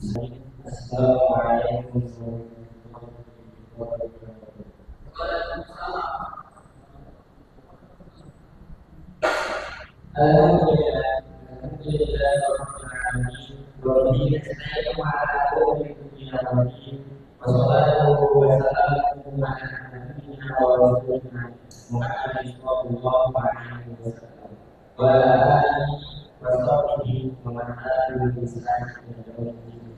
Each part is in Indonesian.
Assalamualaikum warahmatullahi wabarakatuh. Alhamdulillah, alhamdulillah, wabillahi nasta'in wa ala alihi wassalatu wassalamu ala nabiyyina wa rasulina Muhammadin sallallahu alaihi wasallam wa ala alihi wa sahbihi wa man tabi'ahum bi ihsan ila yaumil din.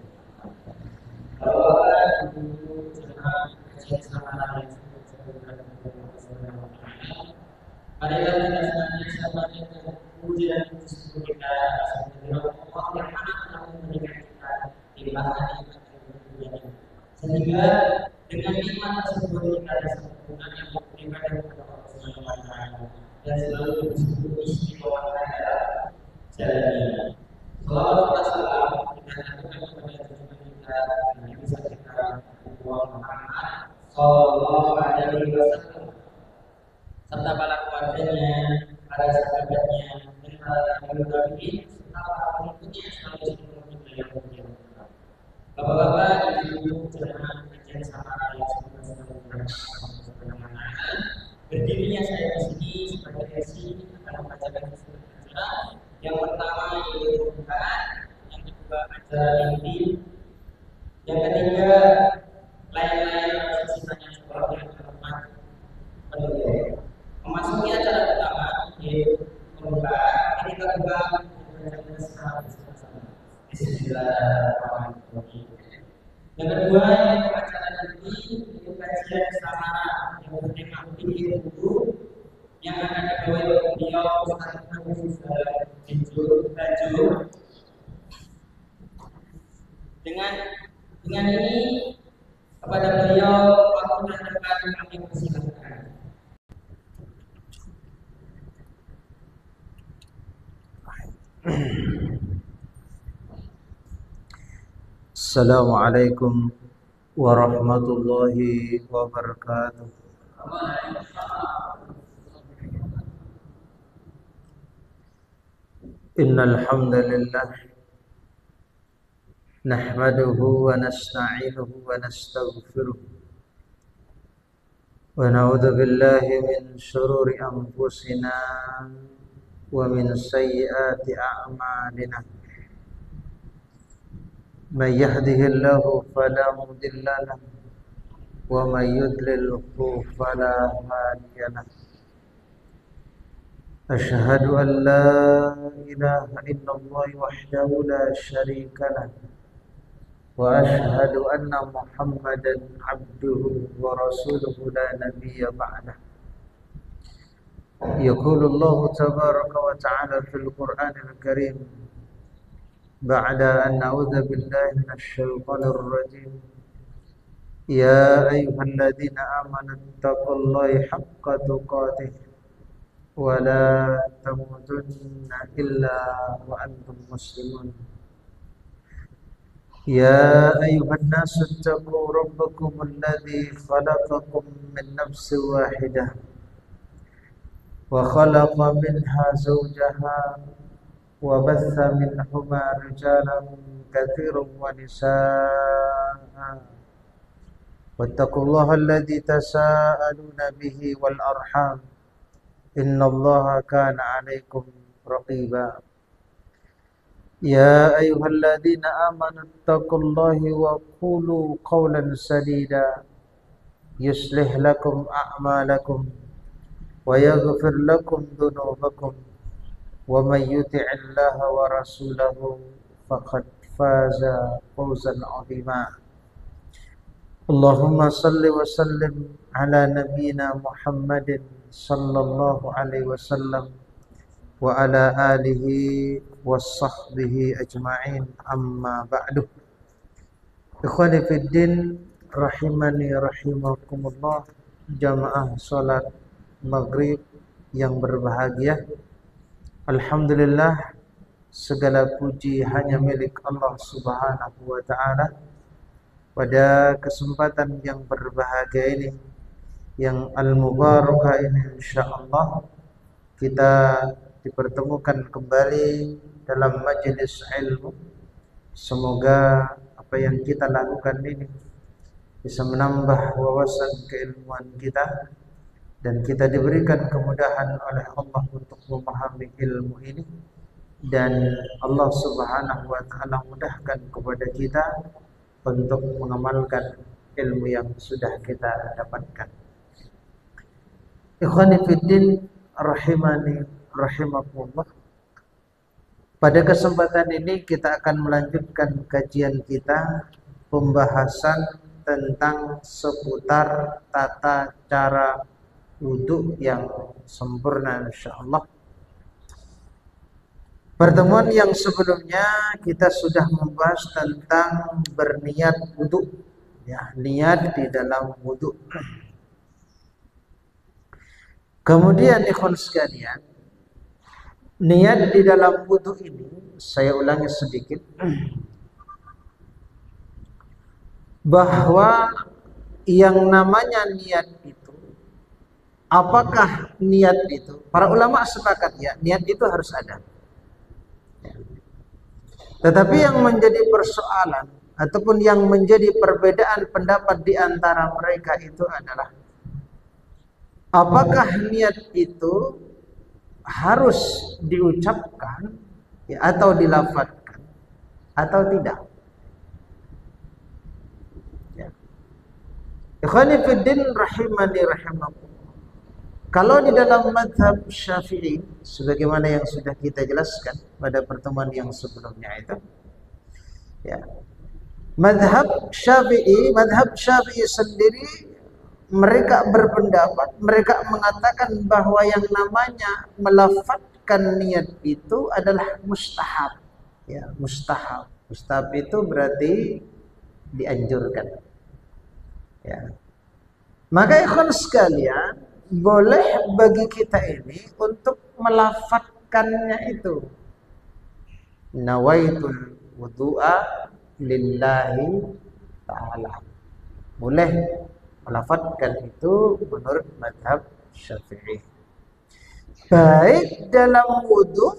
Bapak Ibu jemaah kajian sama marilah kita senantiasa panjatkan puji dan syukur kita atas Allah yang mana telah memberikan kita limpahan nikmat dan dunia. Sehingga dengan nikmat tersebut kita ada sempurna yang beribadah kepada Allah Subhanahu wa taala dan selalu bersungguh istiqomah dalam jalan ini. Selawat dan salam kita aturkan kepada junjungan kita Nabi besar kita Muhammad sallallahu alaihi wasallam serta para keluarganya, para sahabatnya, dan para tabi'in serta para pengikutnya selama seluruh dunia. Bapak-bapak, ibu-ibu, jemaah kajian sama yang berdirinya saya di sini sebagai MC akan membacakan acara yang pertama yaitu pembukaan, yang kedua acara inti, yang ketiga lain-lain sesi tanya jawab yang keempat penutup. Memasuki acara pertama yaitu pembukaan, kita buka dengan bersama-sama. Bismillahirrahmanirrahim. Yang kedua yaitu acara inti, yaitu kajian samara yang bertema fikih buku yang akan dibawa oleh beliau Ustaz Agus Banjur. Dengan ini kepada beliau waktu dan tempat kami persilakan. Assalamualaikum warahmatullahi wabarakatuh. Innal hamdalillah nahmaduhu wa nasta'inuhu wa nastaghfiruh wa na'udzu billahi min shururi anfusina wa min sayyiati a'malina. Man yahdihillahu fala mudilla lahu wa man yudlilhu fala hadiya lahu. Asyhadu an la ilaha illallah wahdahu la syarika lahu wa asyhadu anna Muhammadan abduhu wa rasuluhu la nabiyya ba'dahu. Yaqulullahu tabaraka wa ta'ala fil Qur'anil Karim ba'da an na'udzu billahi minasy syaithanir rajim. Ya ayyuhalladzina amanu taqullaha haqqa tuqatih wa la tamutunna illa wa antum muslimun. Ya ayyuhan nasu taqu rabbakum alladzi khalaqakum min nafsin wahidah wa khalaqa minha zawjaha wa batha minhuma rijalan katsiran wa nisaa'a wattaqullaha alladzi tasaaluna bihi wal arham innallaha kana 'alaikum raqiba. Ya ayyuhalladzina amanu taqullaha wa qulu qawlan sadida yuslih lakum a'malakum wa yaghfir lakum dhunubakum wa may yuti'illaha wa rasulahu faqad faza fawzan 'azima. Allahumma salli wa sallim ala nabiyyina Muhammadin sallallahu alaihi wasallam wa ala alihi wa sahbihi ajma'in, amma ba'du. Ikhwani fid din rahimani rahimakumullah, jamaah salat maghrib yang berbahagia. Alhamdulillah, segala puji hanya milik Allah Subhanahu wa ta'ala. Pada kesempatan yang berbahagia ini, yang al-mubarakah ini, insyaallah kita dipertemukan kembali dalam majelis ilmu. Semoga apa yang kita lakukan ini bisa menambah wawasan keilmuan kita, dan kita diberikan kemudahan oleh Allah untuk memahami ilmu ini, dan Allah Subhanahu wa taala mudahkan kepada kita untuk mengamalkan ilmu yang sudah kita dapatkan. Ikhwani fiddin rahimani rahimakumullah. Pada kesempatan ini kita akan melanjutkan kajian kita, pembahasan tentang seputar tata cara wudhu yang sempurna insyaallah. Pertemuan yang sebelumnya kita sudah membahas tentang berniat wudhu, ya, niat di dalam wudhu. Kemudian ikhwan sekalian, niat di dalam wudhu ini saya ulangi sedikit, bahwa yang namanya niat itu, apakah niat itu, para ulama sepakat ya, niat itu harus ada. Tetapi yang menjadi persoalan ataupun yang menjadi perbedaan pendapat di antara mereka itu adalah apakah niat itu harus diucapkan ya, atau dilafadzkan atau tidak. Ya. Ikhwani fiddin rahimani rahimakumullah. Kalau di dalam mazhab Syafi'i, sebagaimana yang sudah kita jelaskan pada pertemuan yang sebelumnya itu, ya, mazhab Syafi'i sendiri mereka berpendapat, mereka mengatakan bahwa yang namanya melafadzkan niat itu adalah mustahab, ya, mustahab. Mustahab itu berarti dianjurkan, ya. Maka ikhwan sekalian, boleh bagi kita ini untuk melafadzkannya itu, nawaitul wudu'a lillahi ta'ala. Boleh melafadzkan itu menurut mazhab Syafi'i, baik dalam wudu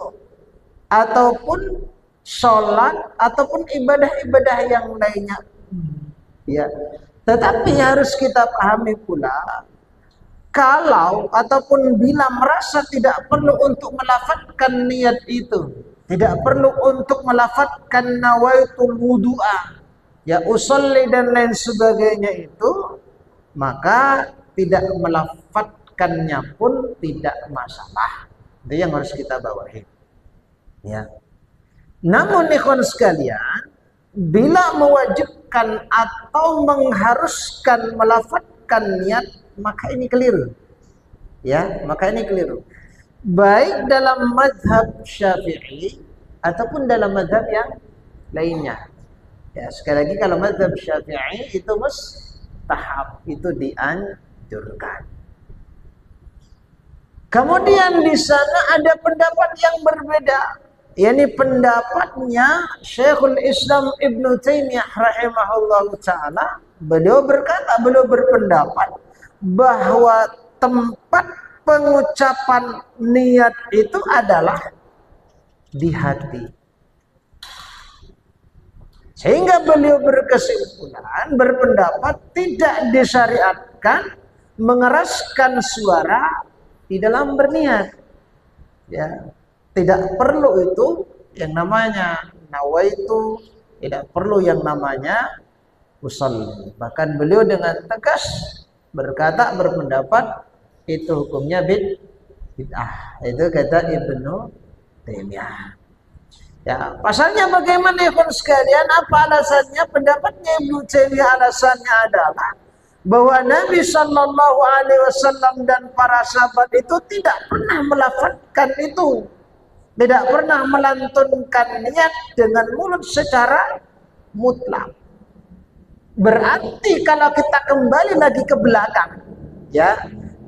ataupun sholat ataupun ibadah-ibadah yang lainnya, ya. Tetapi harus kita pahami pula, kalau ataupun bila merasa tidak perlu untuk melafadzkan niat itu, tidak perlu untuk melafadzkan nawaitul wudu'a, ya, usolli dan lain sebagainya itu, maka tidak melafadzkannya pun tidak masalah. Itu yang harus kita bawahi, ya. Namun ikhwan sekalian, bila mewajibkan atau mengharuskan melafadzkan niat, maka ini keliru, ya, maka ini keliru, baik dalam mazhab Syafi'i ataupun dalam mazhab yang lainnya, ya. Sekali lagi, kalau mazhab Syafi'i itu mustahab, itu dianjurkan. Kemudian di sana ada pendapat yang berbeda, yakni pendapatnya Syekhul Islam Ibnu Taimiyah rahimahullahu taala. Beliau berpendapat bahwa tempat pengucapan niat itu adalah di hati. Sehingga beliau berpendapat tidak disyariatkan mengeraskan suara di dalam berniat, ya. Tidak perlu itu yang namanya nawaitu, tidak perlu yang namanya usolli. Bahkan beliau dengan tegas berpendapat itu hukumnya bid'ah. Itu kata Ibnu Taimiyah. Ya, pasalnya bagaimana ya sekalian? Apa alasannya? Pendapatnya Ibnu Taimiyah alasannya adalah bahwa Nabi Shallallahu Alaihi Wasallam dan para sahabat itu tidak pernah melafadzkan itu, tidak pernah melantunkan niat dengan mulut secara mutlak. Berarti kalau kita kembali lagi ke belakang, ya,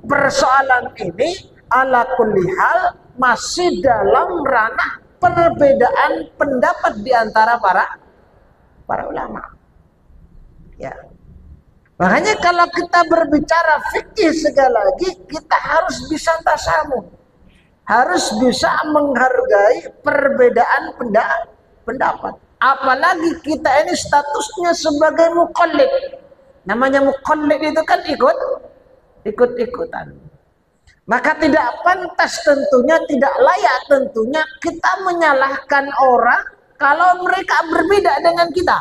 persoalan ini ala kulli hal masih dalam ranah perbedaan pendapat di antara para ulama, ya. Makanya kalau kita berbicara fikih sekali lagi, kita harus bisa tasamuh, harus bisa menghargai perbedaan pendapat. Apalagi kita ini statusnya sebagai muqallid. Namanya muqallid itu kan ikut-ikutan. Maka tidak pantas tentunya, tidak layak tentunya kita menyalahkan orang kalau mereka berbeda dengan kita.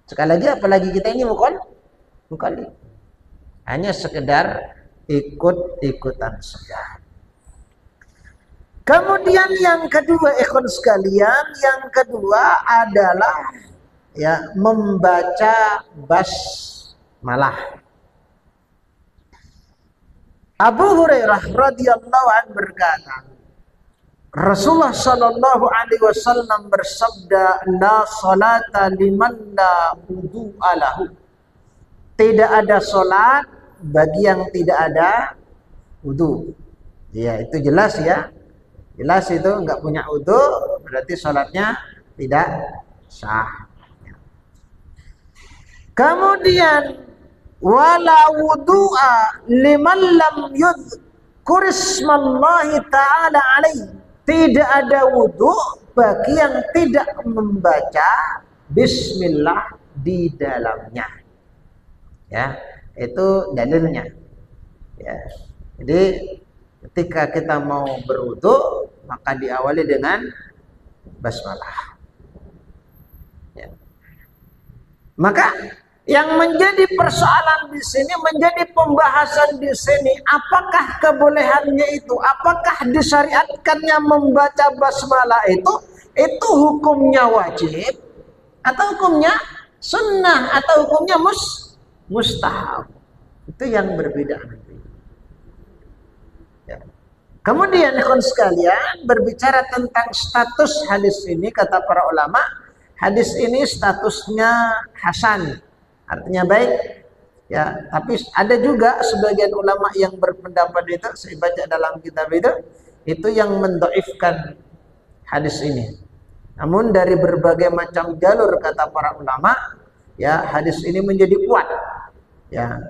Sekali lagi, apalagi kita ini muqallid. Hanya sekedar ikut-ikutan saja. Kemudian yang kedua, ikhwan sekalian, yang kedua adalah ya membaca basmalah. Abu Hurairah radhiyallahu anhu berkata, Rasulullah sallallahu alaihi wasallam bersabda, la salata liman la wudu'a lahu. Tidak ada salat bagi yang tidak ada wudu. Ya, itu jelas ya. Jelas itu enggak punya wudu, berarti salatnya tidak sah. Kemudian wala wudu'a liman lam yudhkur ismallahi ta'ala alaihi. Tidak ada wudu bagi yang tidak membaca bismillah di dalamnya. Ya, itu dalilnya. Ya. Jadi ketika kita mau berwudu, maka diawali dengan basmalah. Ya. Maka yang menjadi persoalan di sini, menjadi pembahasan di sini, apakah kebolehannya itu, apakah disyariatkannya membaca basmalah itu hukumnya wajib, atau hukumnya sunnah, atau hukumnya mustahab. Itu yang berbeda nanti. Ya. Kemudian ikhwan sekalian, berbicara tentang status hadis ini, kata para ulama, hadis ini statusnya hasan. Artinya baik, ya. Tapi ada juga sebagian ulama yang berpendapat itu, saya baca dalam kitab itu yang mendhaifkan hadis ini. Namun dari berbagai macam jalur kata para ulama, ya hadis ini menjadi kuat. Ya.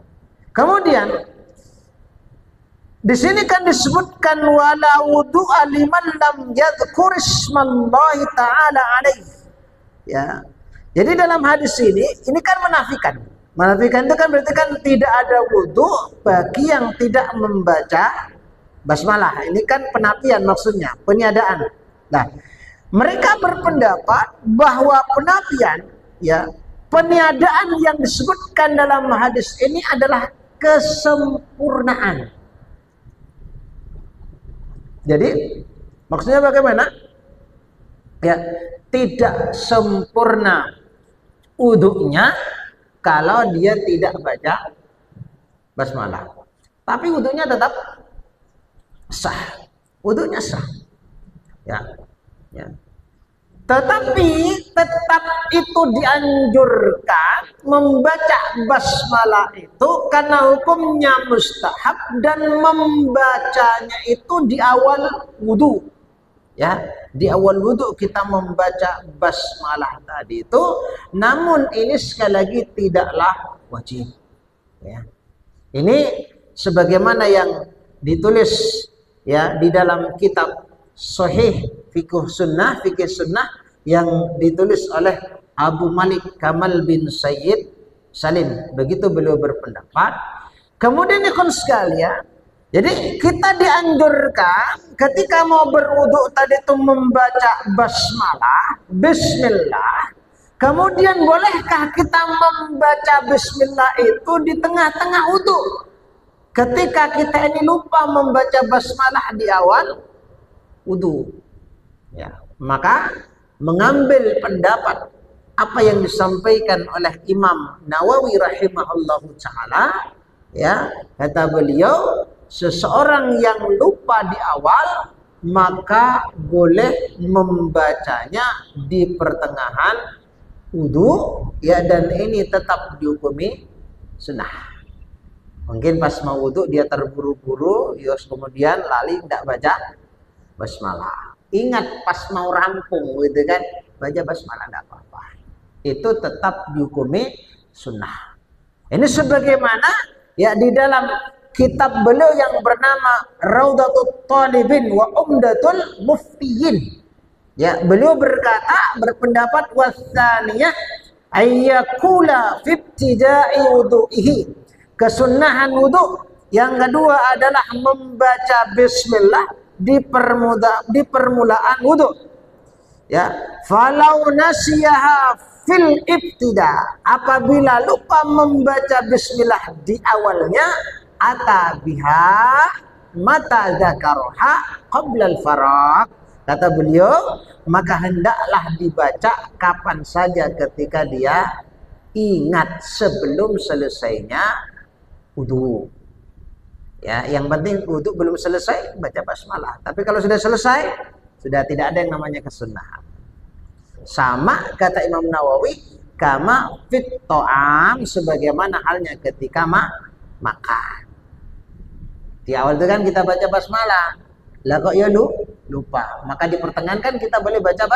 Kemudian di sini kan disebutkan wala wudu'a liman lam yadhkur ismallahi ta'ala alaihi. Ya. Jadi dalam hadis ini kan menafikan. Menafikan itu kan berarti kan tidak ada wudu bagi yang tidak membaca basmalah. Ini kan penafian maksudnya, peniadaan. Nah, mereka berpendapat bahwa penafian, ya, peniadaan yang disebutkan dalam hadis ini adalah kesempurnaan. Jadi maksudnya bagaimana? Ya, tidak sempurna wudunya kalau dia tidak baca basmalah. Tapi wudunya tetap sah. Wudunya sah. Ya. Ya. Tetapi tetap itu dianjurkan membaca basmalah itu karena hukumnya mustahab dan membacanya itu di awal wudu. Ya, di awal wudu kita membaca basmalah tadi itu, namun ini sekali lagi tidaklah wajib. Ya. Ini sebagaimana yang ditulis ya di dalam kitab Sahih Fikih Sunnah yang ditulis oleh Abu Malik Kamal bin Sayyid Salim. Begitu beliau berpendapat. Kemudian ikhwan sekalian, jadi kita dianjurkan ketika mau berwudu tadi itu membaca basmalah, bismillah. Kemudian bolehkah kita membaca bismillah itu di tengah-tengah wudu? Ketika kita ini lupa membaca basmalah di awal wudu. Ya, maka mengambil pendapat apa yang disampaikan oleh Imam Nawawi rahimahullahu taala, ya, kata beliau, seseorang yang lupa di awal maka boleh membacanya di pertengahan wudu, ya, dan ini tetap dihukumi sunnah. Mungkin pas mau wudu dia terburu-buru, yos kemudian lali tidak baca basmalah. Ingat pas mau rampung gitu kan, baca basmalah tidak apa-apa. Itu tetap dihukumi sunnah. Ini sebagaimana ya di dalam kitab beliau yang bernama Raudatul Talibin wa Umdatul Muftiyin. Ya, beliau berpendapat wasaniyah ayyakula fi ibtida'i wudu'ihi. Kesunnahan wudu yang kedua adalah membaca bismillah di permulaan wudu. Ya, falau nasiyaha fil ibtida, apabila lupa membaca bismillah di awalnya, atabiha mata dzakaraha qabla al-faraq. Kata beliau, maka hendaklah dibaca kapan saja ketika dia ingat sebelum selesainya wudu. Ya, yang penting wudu belum selesai baca basmalah. Tapi kalau sudah selesai, sudah tidak ada yang namanya kesunahan. Sama kata Imam Nawawi, kama fit ta'am, sebagaimana halnya ketika makan. Di awal itu kan kita baca basmalah. Lah kok ya lupa. Maka di pertengahan kan kita boleh baca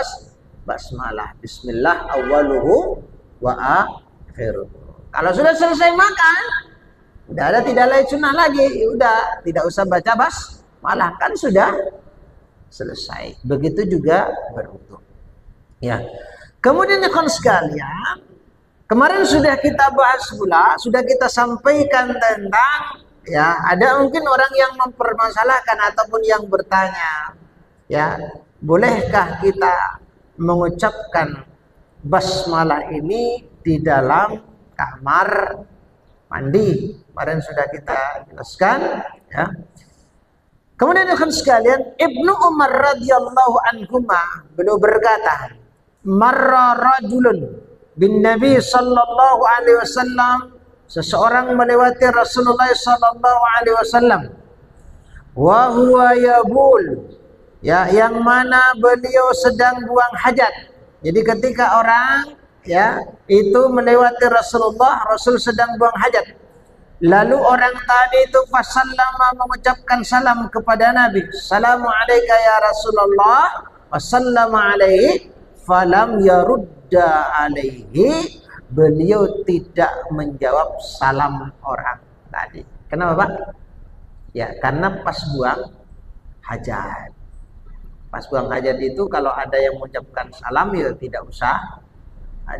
basmalah. Bismillah awwaluhu wa akhiruhu. Kalau sudah selesai makan, udah ada tidak lain sunnah lagi, udah tidak usah baca basmalah, kan sudah selesai. Begitu juga berwudu. Ya. Kemudian ikhwan sekalian, kemarin sudah kita bahas pula, sudah kita sampaikan tentang, ya, ada mungkin orang yang mempermasalahkan ataupun yang bertanya, ya, bolehkah kita mengucapkan basmalah ini di dalam kamar mandi? Kemarin sudah kita jelaskan, ya. Kemudian ikhwan sekalian, Ibnu Umar radhiyallahu anhuma beliau berkata, marra rajulun bin Nabi sallallahu alaihi wasallam, seseorang melewati Rasulullah sallallahu alaihi wasallam, wa huwa yabul, ya, yang mana beliau sedang buang hajat. Jadi ketika orang, ya, itu melewati Rasulullah, Rasul sedang buang hajat. Lalu orang tadi itu fasallama, mengucapkan salam kepada Nabi. Assalamu alayka ya Rasulullah, wasallama alaihi, falam yarudda alaihi, beliau tidak menjawab salam orang tadi. Kenapa, Pak? Ya, karena pas buang hajat. Pas buang hajat itu kalau ada yang mengucapkan salam, ya tidak usah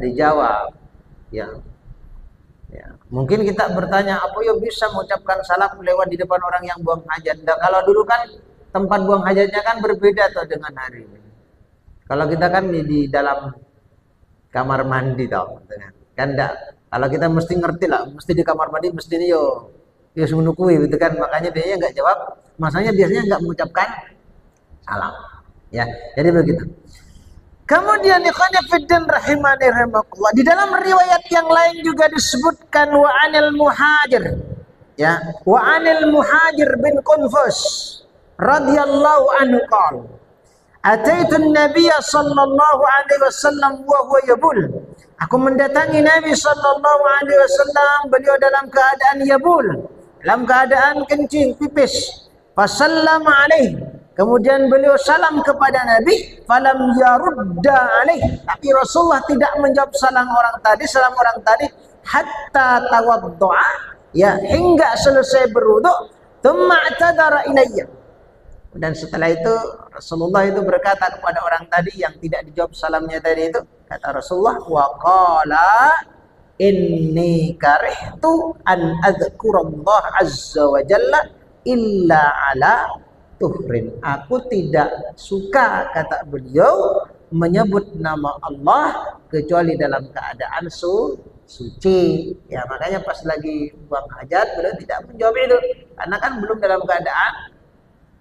dijawab. Ya. Ya. Mungkin kita bertanya, apa ya bisa mengucapkan salam lewat di depan orang yang buang hajat? Nah, kalau dulu kan tempat buang hajatnya kan berbeda atau dengan hari ini. Kalau kita kan di dalam kamar mandi tau, kan enggak. Kalau kita mesti ngerti lah, mesti di kamar mandi mesti ini yo menukui gitu kan, makanya dia nggak jawab, masanya biasanya nggak mengucapkan salam. Ya, jadi begitu. Kemudian ikhwan fillah rahimani rahimakumullah, di dalam riwayat yang lain juga disebutkan wa anil muhajir, ya, wa anil muhajir bin Qunfus radhiyallahu anhu qala ataitu an-nabiy sallallahu alaihi wasallam wa huwa yabul, aku mendatangi Nabi sallallahu alaihi wasallam, beliau dalam keadaan yabul, dalam keadaan kencing pipis. Fasallama alaihi, kemudian beliau salam kepada Nabi, falam yarudda alaihi, tapi Rasulullah tidak menjawab salam orang tadi hatta tawaddu'a, ya, hingga selesai berwudu, thumma i'tadara ilayya. Dan setelah itu Rasulullah itu berkata kepada orang tadi yang tidak dijawab salamnya tadi itu, kata Rasulullah, wa qala inni karihtu an adzkurallah azza wa jalla illa ala tuhrin. Aku tidak suka, kata beliau, menyebut nama Allah kecuali dalam keadaan suci. Ya, makanya pas lagi buang hajat beliau tidak menjawab itu karena kan belum dalam keadaan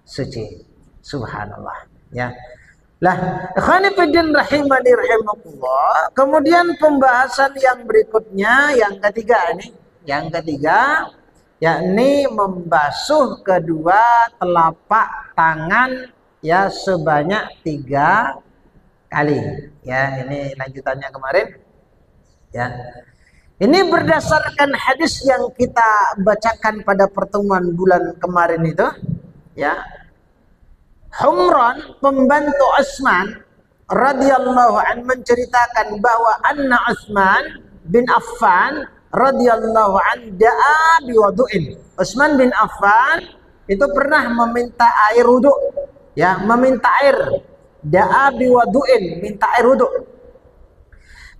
suci. Subhanallah, ya. Lah, ikhwani fiddin rahimani rahimakumullah. Kemudian pembahasan yang berikutnya, yang ketiga ini, yakni membasuh kedua telapak tangan, ya, sebanyak 3 kali. Ya, ini lanjutannya kemarin. Ya. Ini berdasarkan hadis yang kita bacakan pada pertemuan bulan kemarin itu, ya. Humran, pembantu Utsman radhiyallahu an, menceritakan bahwa anna Utsman bin Affan radhiyallahu an da'a biwudu'in. Utsman bin Affan itu pernah meminta air wudu, ya, meminta air da'a biwadu'in, minta air wudu.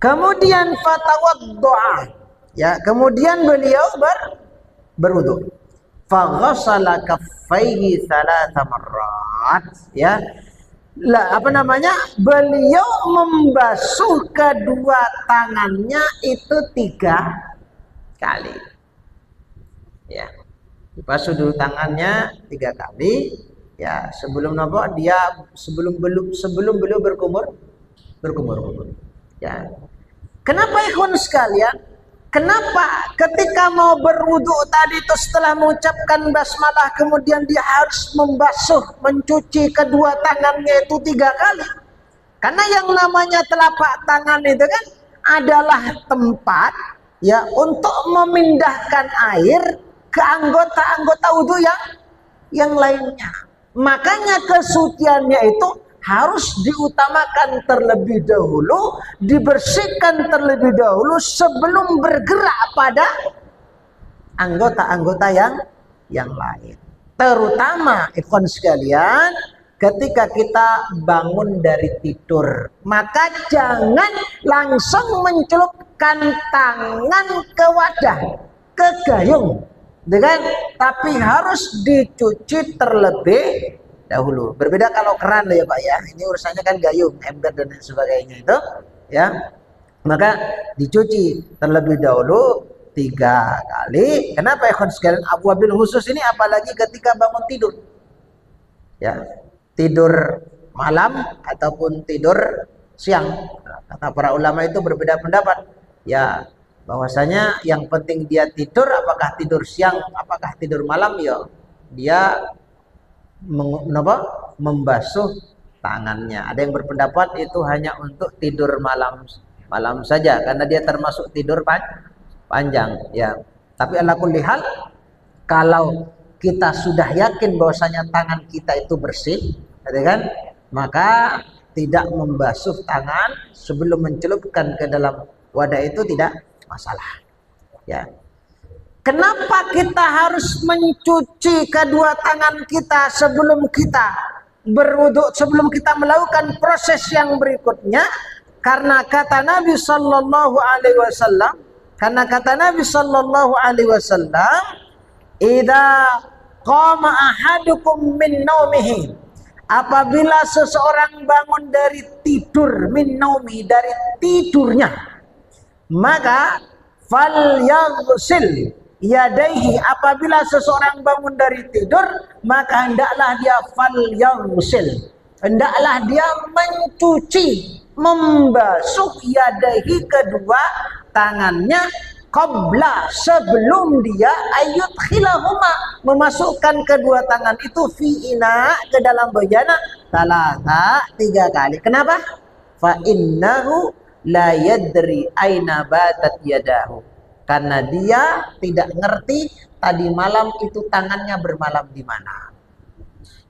Kemudian fatawaddu'a, ya, kemudian beliau berwudu. Faghasala kaffaihi thalatha marrat, ya. Lah, apa namanya? Beliau membasuh kedua tangannya itu 3 kali. Ya. Dibasuh dulu tangannya 3 kali. Ya, sebelum apa? Sebelum beliau berkumur. Ya. Kenapa ikhwan sekalian? Kenapa ketika mau berwudu tadi itu setelah mengucapkan basmalah kemudian dia harus membasuh, mencuci kedua tangannya itu 3 kali? Karena yang namanya telapak tangan itu kan adalah tempat ya untuk memindahkan air ke anggota-anggota wudu yang lainnya. Makanya kesuciannya itu harus diutamakan terlebih dahulu, dibersihkan terlebih dahulu sebelum bergerak pada anggota-anggota yang lain. Terutama ikhwan sekalian, ketika kita bangun dari tidur, maka jangan langsung mencelupkan tangan ke wadah, ke gayung, tapi harus dicuci terlebih dahulu. Berbeda kalau keran ya Pak ya. Ini urusannya kan gayung, ember dan sebagainya itu ya. Maka dicuci terlebih dahulu 3 kali. Kenapa ya sekalian? Wabil khusus ini apalagi ketika bangun tidur. Ya. Tidur malam ataupun tidur siang. Kata para ulama itu berbeda pendapat. Ya, bahwasanya yang penting dia tidur, apakah tidur siang, apakah tidur malam, ya dia membasuh tangannya. Ada yang berpendapat itu hanya untuk tidur malam saja karena dia termasuk tidur panjang ya. Tapi ala kulli hal, kalau kita sudah yakin bahwasanya tangan kita itu bersih, kan, maka tidak membasuh tangan sebelum mencelupkan ke dalam wadah itu tidak masalah ya. Kenapa kita harus mencuci kedua tangan kita sebelum kita berwudu, sebelum kita melakukan proses yang berikutnya? Karena kata Nabi sallallahu alaihi wasallam, "Idza qama ahadukum min naumihi." Apabila seseorang bangun dari tidur, min naumi, dari tidurnya, maka falyaghsil yadaihi, apabila seseorang bangun dari tidur, maka hendaklah dia hendaklah dia mencuci, membasuh yadaihi, kedua tangannya, qabla, sebelum dia ayudkhilahuma, memasukkan kedua tangan itu fi ina, ke dalam bejana, talata, 3 kali. Kenapa? Fa innahu la yadri aina batat yadahu, karena dia tidak ngerti tadi malam itu tangannya bermalam di mana.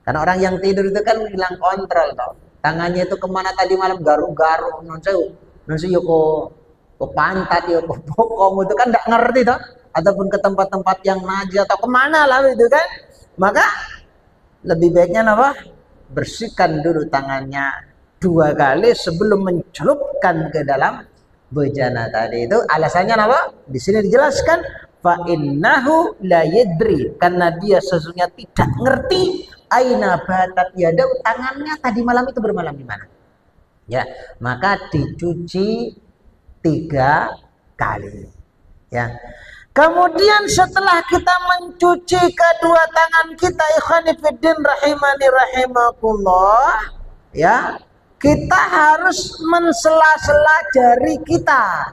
Karena orang yang tidur itu kan hilang kontrol toh. Tangannya itu kemana tadi malam, garuk-garuk, nonse yoko ke pantat, yoko bokong, itu kan tidak ngerti toh. Ataupun ke tempat-tempat yang najis atau kemana lah itu kan. Maka lebih baiknya apa? Bersihkan dulu tangannya 2 kali sebelum mencelupkan ke dalam bejana tadi itu. Alasannya apa? Di sini dijelaskan fa innahu la yadri, karena dia sesungguhnya tidak ngerti aina batat yadau, tangannya tadi malam itu bermalam di mana. Ya, maka dicuci 3 kali. Ya. Kemudian setelah kita mencuci kedua tangan kita, ikhwani fiddin rahimani rahimakumullah, ya, kita harus mensela-sela jari kita,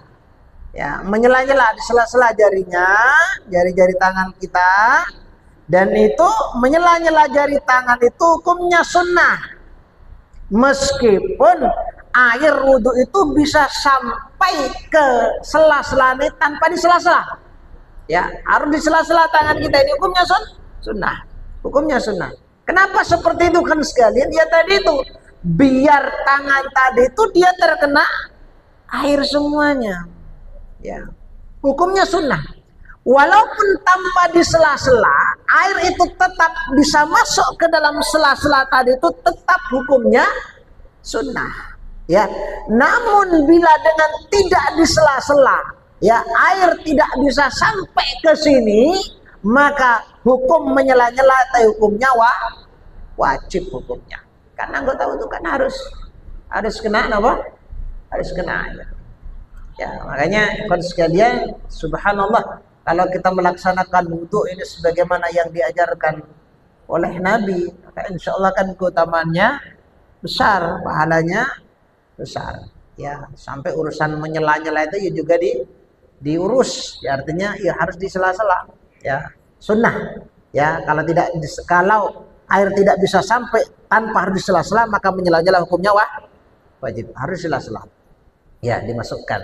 ya, menyela-nyela di sela-sela jarinya, jari-jari tangan kita, dan itu menyela-nyela jari tangan itu hukumnya sunnah, meskipun air wudhu itu bisa sampai ke sela-sela ini tanpa disela-sela, ya, harus disela-sela tangan kita, ini hukumnya sunnah, hukumnya sunnah. Kenapa seperti itu kan sekalian? Ya tadi itu, biar tangan tadi itu dia terkena air semuanya, ya, hukumnya sunnah. Walaupun tanpa disela-sela, air itu tetap bisa masuk ke dalam sela-sela tadi itu, tetap hukumnya sunnah. Ya, namun bila dengan tidak disela-sela, ya air tidak bisa sampai ke sini, maka hukum menyela-nyela atau hukumnya wajib hukumnya. Karena anggota wudu kan harus kena apa? Harus kena air. Ya, makanya kon sekalian, subhanallah, kalau kita melaksanakan wudu ini sebagaimana yang diajarkan oleh Nabi, maka insya Allah kan keutamaannya besar, pahalanya besar. Ya, sampai urusan menyela-nyela itu ya juga diurus. Ya, artinya ya harus disela-sela. Ya, sunnah. Ya, kalau air tidak bisa sampai tanpa harus disela-sela, maka menyela-nyela hukumnya wajib, harus disela-sela. Ya, dimasukkan.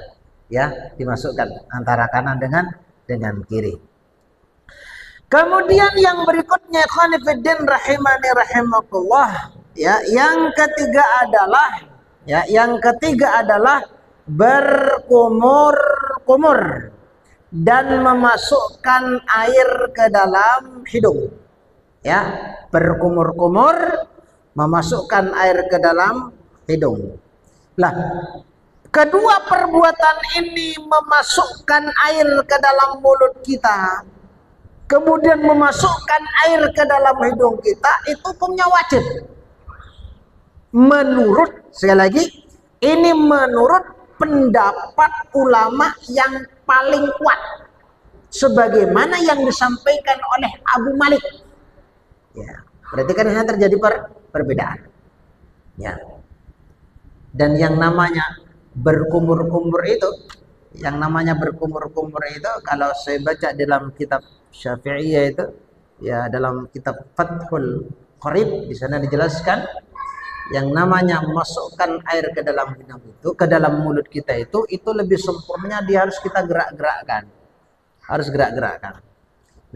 Ya, dimasukkan antara kanan dengan kiri. Kemudian yang berikutnya, ikhwani fiddin rahimani rahimakumullah, ya, yang ketiga adalah berkumur-kumur dan memasukkan air ke dalam hidung. Ya, berkumur-kumur memasukkan air ke dalam hidung. Lah, kedua perbuatan ini, memasukkan air ke dalam mulut kita, kemudian memasukkan air ke dalam hidung kita, itu hukumnya wajib. Sekali lagi, ini menurut pendapat ulama yang paling kuat, sebagaimana yang disampaikan oleh Abu Malik. Ya, berarti kan ini terjadi perbedaan. Ya. Dan yang namanya berkumur-kumur itu, kalau saya baca dalam kitab Syafi'iyah itu, ya dalam kitab Fathul Qarib, di sana dijelaskan yang namanya masukkan air ke dalam hidung itu, ke dalam mulut kita itu lebih sempurnanya dia harus kita gerak-gerakkan. Harus gerak-gerakkan.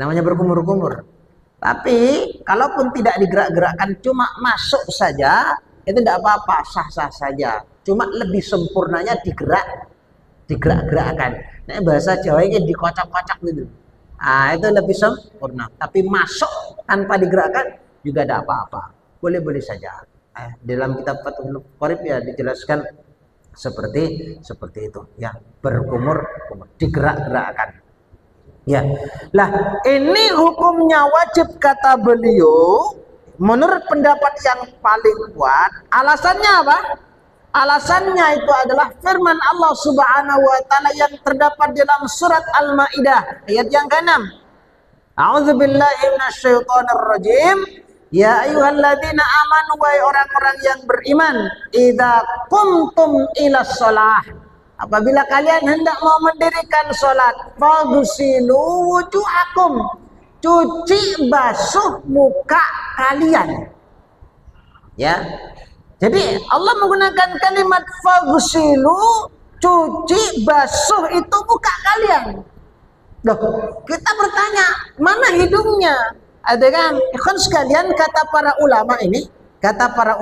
Namanya berkumur-kumur. Tapi kalaupun tidak digerak-gerakkan, cuma masuk saja, itu tidak apa-apa, sah-sah saja. Cuma lebih sempurnanya digerak-gerakkan. Nah, bahasa Jawa ini dikocok-kocok gitu. Ah, itu lebih sempurna. Tapi masuk tanpa digerakkan juga tidak apa-apa. Boleh-boleh saja. Dalam kitab Fathul Qarib ya dijelaskan seperti itu, ya, berkumur-kumur, digerak-gerakkan. Ya. Lah, ini hukumnya wajib kata beliau menurut pendapat yang paling kuat. Alasannya apa? Alasannya itu adalah firman Allah Subhanahu wa taala yang terdapat dalam surat Al-Maidah ayat yang ke-6. A'udzubillahi minasyaitonir rajim. Ya ayyuhalladzina amanu, wahai orang-orang yang beriman, idza qumtum ilas shalah, apabila kalian hendak mau mendirikan salat, faghsilu wujuhakum, cuci basuh muka kalian. Ya. Jadi Allah menggunakan kalimat faghsilu, cuci basuh itu muka kalian. Loh, kita bertanya, mana hidungnya? Ada kan? Ikhwan sekalian, kata para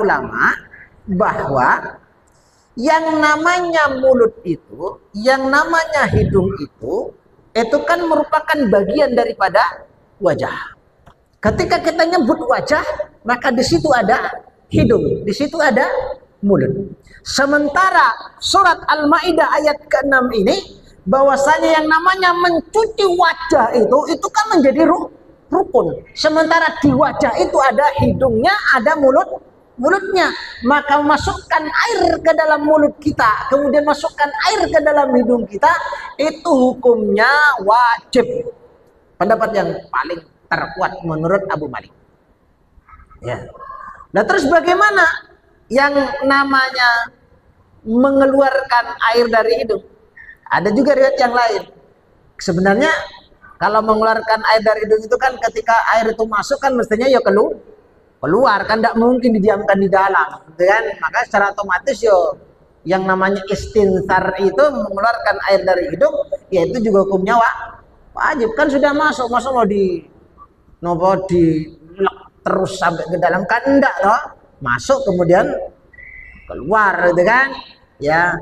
ulama bahwa yang namanya mulut itu, yang namanya hidung itu kan merupakan bagian daripada wajah. Ketika kita nyebut wajah, maka di situ ada hidung, di situ ada mulut. Sementara surat Al-Maidah ayat ke-6 ini, bahwasanya yang namanya mencuci wajah itu kan menjadi rukun. Sementara di wajah itu ada hidungnya, ada mulutnya. Maka masukkan air ke dalam mulut kita, kemudian masukkan air ke dalam hidung kita, itu hukumnya wajib. Pendapat yang paling terkuat menurut Abu Malik. Ya. Nah, terus bagaimana yang namanya mengeluarkan air dari hidung? Ada juga riwayat yang lain. Sebenarnya kalau mengeluarkan air dari hidung itu kan ketika air itu masuk kan mestinya ya keluar kan, tidak mungkin didiamkan di dalam, gitu kan? Maka secara otomatis yang namanya istinsar itu mengeluarkan air dari hidung, ya itu juga hukumnya wajib. Kan sudah masuk mau di terus sampai ke dalam kan enggak toh, masuk kemudian keluar, gitu kan? Ya,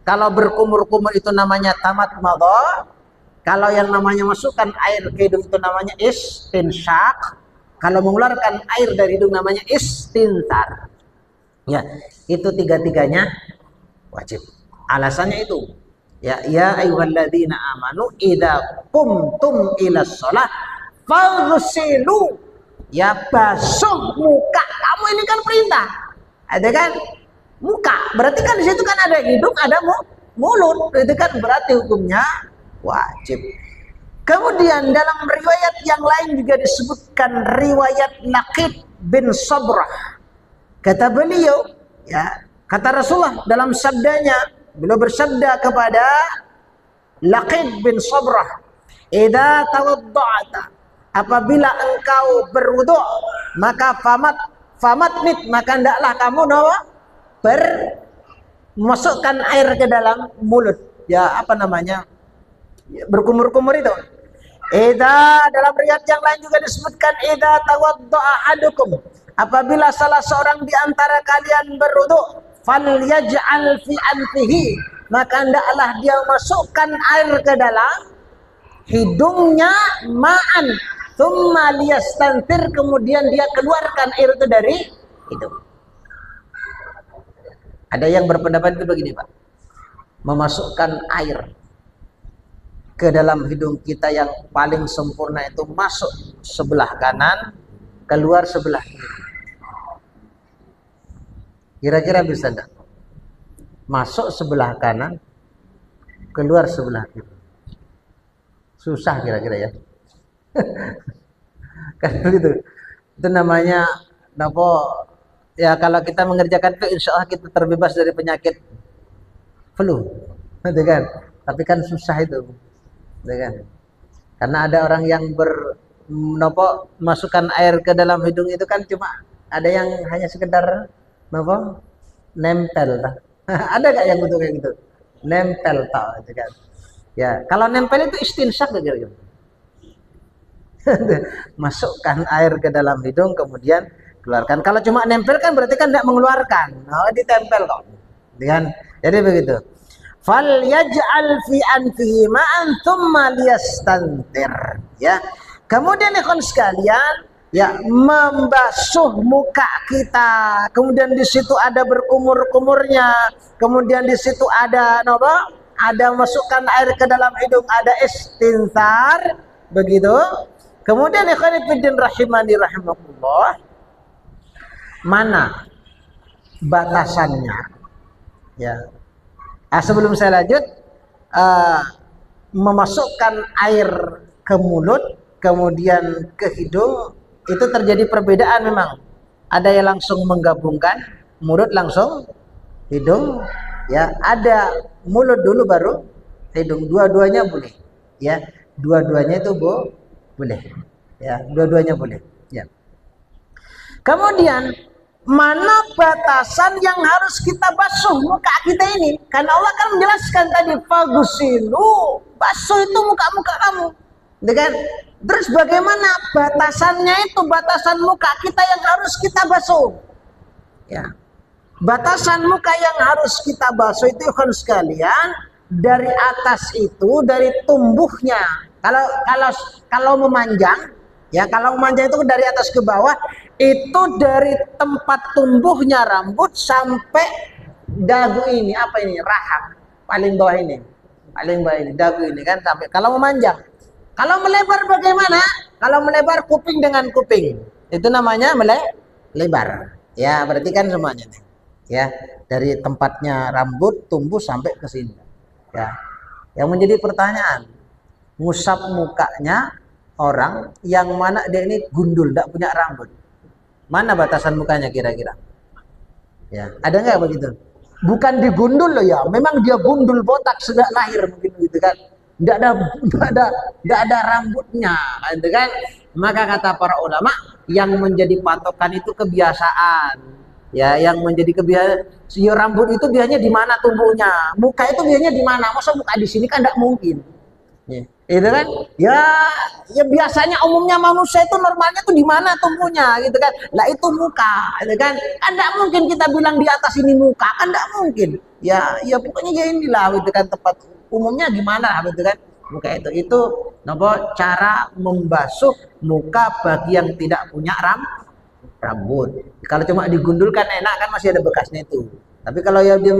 kalau berkumur-kumur itu namanya tamat madha. Kalau yang namanya masukkan air ke hidung itu namanya istinsyak. Kalau mengeluarkan air dari hidung namanya istinsar. Ya, itu tiga-tiganya wajib. Alasannya itu, ya ayyuhalladzina amanu idza qumtum ilas shalah faghsilu, ya basuh muka. Kamu ini kan perintah. Ada kan muka. Berarti kan di situ kan ada hidung, ada mulut. Itu kan berarti hukumnya wajib. Kemudian dalam riwayat yang lain juga disebutkan riwayat Laqit bin Sabrah. Kata beliau, ya, kata Rasulullah dalam sabdanya, beliau bersabda kepada Laqit bin Sabrah, "Idza tawadda'ta," apabila engkau berwudu, maka famatnit, maka hendaklah kamu masukkan air ke dalam mulut. Ya, apa namanya? Berkumur-kumur itu. Dalam riwayat yang lain juga disebutkan idza tawadda'a ahadukum, apabila salah seorang di antara kalian berwudu, falyaj'al fi anfihi, maka hendaklah dia masukkan air ke dalam hidungnya, ma'an tsumma liyastantir, kemudian dia keluarkan air itu dari hidung. Ada yang berpendapat itu begini, Pak. Memasukkan air ke dalam hidung kita yang paling sempurna itu masuk sebelah kanan, keluar sebelah kiri. Kira-kira bisa enggak? Masuk sebelah kanan, keluar sebelah kiri. Susah kira-kira ya. Kan begitu. Itu namanya ya, kalau kita mengerjakan itu insya Allah kita terbebas dari penyakit flu. Gitu kan? Tapi kan susah itu. Gitu kan? Karena ada orang yang masukkan air ke dalam hidung itu kan cuma ada yang hanya sekedar nempel. Ada gak yang betul kayak gitu? Nempel tau gitu kan. Ya, kalau nempel itu istinsyak gitu. Masukkan air ke dalam hidung kemudian keluarkan. Kalau cuma nempel kan berarti kan tidak mengeluarkan. Oh, ditempel kok. Kan? Jadi begitu. Fal yaj'al fi anfihi ma'an tsumma liyastantir. Ya. Kemudian ikhwan sekalian, ya, membasuh muka kita. Kemudian di situ ada berkumur-kumurnya. Kemudian di situ ada ada masukkan air ke dalam hidung, ada istinsar, begitu. Kemudian ikhwan fillah rahimani rahimakumullah, mana batasannya? Ya. Sebelum saya lanjut, memasukkan air ke mulut, kemudian ke hidung, itu terjadi perbedaan memang. Ada yang langsung menggabungkan, mulut langsung hidung, ya. Ada mulut dulu baru hidung. Dua-duanya boleh, ya. Dua-duanya itu boleh, ya. Dua-duanya boleh, ya. Kemudian mana batasan yang harus kita basuh muka kita ini? Karena Allah kan menjelaskan tadi, faghsilu, basuh itu muka-muka kamu. Dengan terus bagaimana batasannya itu, batasan muka kita yang harus kita basuh? Ya. Batasan muka yang harus kita basuh itu kan sekalian, dari atas itu, dari tumbuhnya. Kalau memanjang, ya, kalau memanjang itu dari atas ke bawah, itu dari tempat tumbuhnya rambut sampai dagu ini, apa ini, rahang paling bawah ini, dagu ini kan, sampai kalau memanjang. Kalau melebar bagaimana? Kalau melebar kuping dengan kuping, itu namanya melebar. Ya, berarti kan semuanya nih, ya, dari tempatnya rambut tumbuh sampai ke sini. Ya, yang menjadi pertanyaan, ngusap mukanya orang yang mana dia ini gundul, tidak punya rambut. Mana batasan mukanya kira-kira? Ya, ada nggak begitu? Bukan digundul loh ya, memang dia gundul botak sejak lahir mungkin gitu kan. Nggak ada rambutnya, gitu kan? Maka kata para ulama, yang menjadi patokan itu kebiasaan. Ya, yang menjadi kebiasaan, ya, rambut itu biasanya di mana tumbuhnya, muka itu biasanya di mana? Masa muka di sini kan tidak mungkin. Ya. Itu kan, ya biasanya umumnya manusia itu normalnya tuh di mana tumbuhnya, gitu kan? Lah itu muka, gitu kan? Kan tidak mungkin kita bilang di atas ini muka, kan tidak mungkin. Ya pokoknya ya inilah, gitu kan, tempat umumnya gimana, gitu kan? Muka itu cara membasuh muka bagi yang tidak punya rambut. Kalau cuma digundul kan enak kan, masih ada bekasnya itu. Tapi kalau ya dia